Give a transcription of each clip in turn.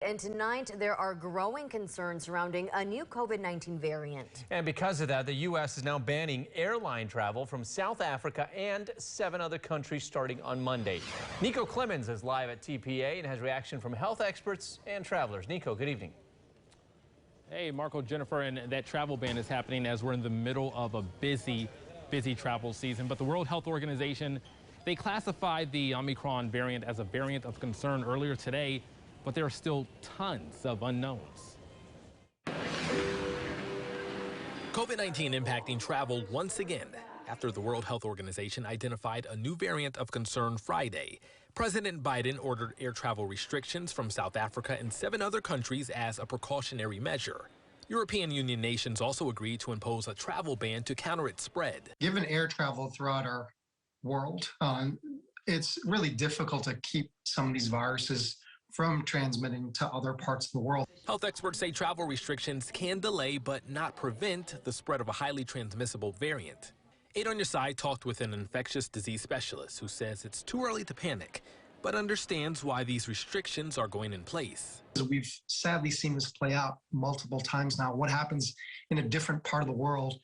And tonight, there are growing concerns surrounding a new COVID-19 variant. And because of that, the U.S. is now banning airline travel from South Africa and 7 other countries starting on Monday. Nico Clemens is live at TPA and has reaction from health experts and travelers. Nico, good evening. Hey, Marco, Jennifer, and that travel ban is happening as we're in the middle of a busy travel season. But the World Health Organization, they classified the Omicron variant as a variant of concern earlier today, but there are still tons of unknowns. COVID-19 impacting travel once again after the World Health Organization identified a new variant of concern Friday. President Biden ordered air travel restrictions from South Africa and 7 other countries as a precautionary measure. European Union nations also agreed to impose a travel ban to counter its spread. Given air travel throughout our world, it's really difficult to keep some of these viruses from transmitting to other parts of the world. Health experts say travel restrictions can delay but not prevent the spread of a highly transmissible variant. 8 on Your Side talked with an infectious disease specialist who says it's too early to panic, but understands why these restrictions are going in place. We've sadly seen this play out multiple times now. What happens in a different part of the world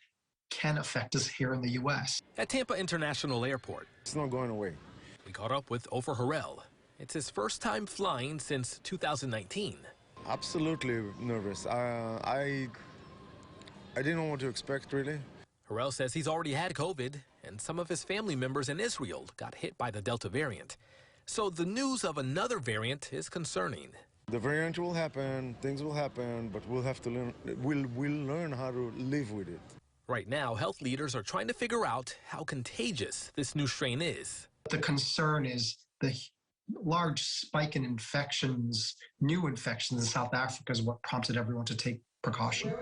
can affect us here in the U.S. At Tampa International Airport, it's not going away. We caught up with Ofer Harel. It's his first time flying since 2019. Absolutely nervous. I didn't know what to expect, really. Harel says he's already had COVID, and some of his family members in Israel got hit by the Delta variant. So the news of another variant is concerning. The variant will happen, things will happen, but we'll have to learn. We'll learn how to live with it. Right now, health leaders are trying to figure out how contagious this new strain is. The concern is the large spike in infections, new infections in South Africa is what prompted everyone to take precaution.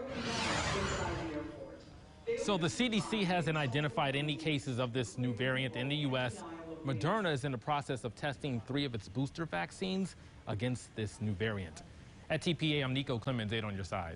So the CDC hasn't identified any cases of this new variant in the U.S. Moderna is in the process of testing 3 of its booster vaccines against this new variant. At TPA, I'm Nico Clemens, 8 on Your Side.